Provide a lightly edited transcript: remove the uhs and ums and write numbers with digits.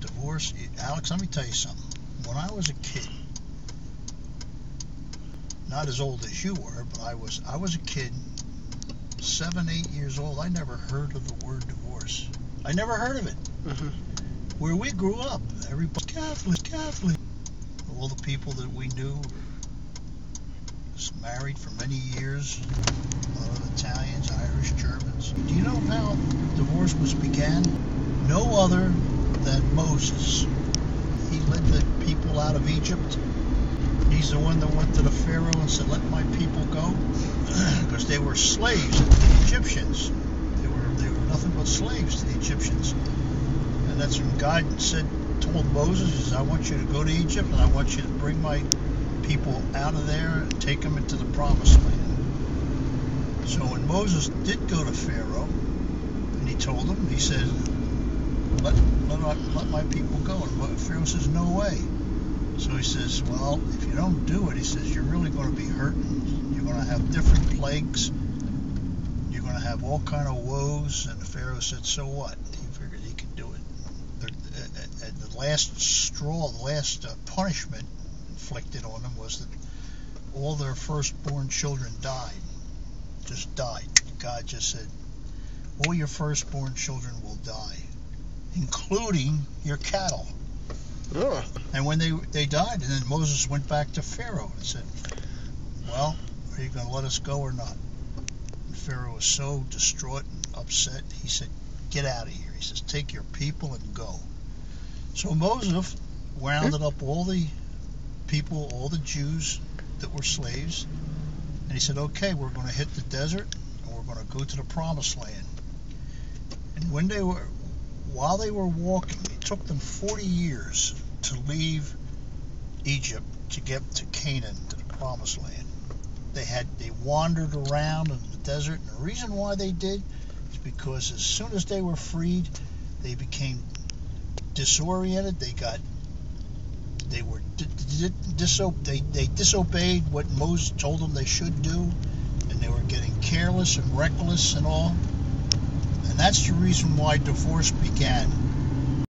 Divorce, Alex, let me tell you something. When I was a kid, not as old as you were, but I was a kid, 7, 8 years old. I never heard of the word divorce. I never heard of it. Where we grew up, everybody Catholic. All the people that we knew was married for many years. A lot of Italians, Irish, Germans. Do you know how divorce was began? No other than Moses. He led the people out of Egypt. He's the one that went to the Pharaoh and said, "Let my people go," because they were slaves to the Egyptians. They were nothing but slaves to the Egyptians. And that's when God told Moses, he says, "I want you to go to Egypt, and I want you to bring my people out of there and take them into the Promised Land." So when Moses did go to Pharaoh, and he told him, he said, let my people go. And Pharaoh says, "No way." So he says, "Well, if you don't do it," he says, "you're really going to be hurting. You're going to have different plagues. You're going to have all kind of woes." And the Pharaoh said, "So what?" He figured he could do it. The last straw, the last punishment inflicted on them was that all their firstborn children died. Just died. God just said, "All your firstborn children will die, including your cattle." And when they died, and then Moses went back to Pharaoh and said, "Well, are you going to let us go or not?" And Pharaoh was so distraught and upset, he said, "Get out of here." He says, "Take your people and go." So Moses rounded up all the people, all the Jews that were slaves, and he said, "Okay, we're going to hit the desert, and we're going to go to the Promised Land." And while they were walking, it took them 40 years to leave Egypt to get to Canaan, to the Promised Land. They wandered around in the desert, and the reason why they did is because as soon as they were freed, they became disoriented. They disobeyed what Moses told them they should do, and they were getting careless and reckless and all. And that's the reason why divorce began.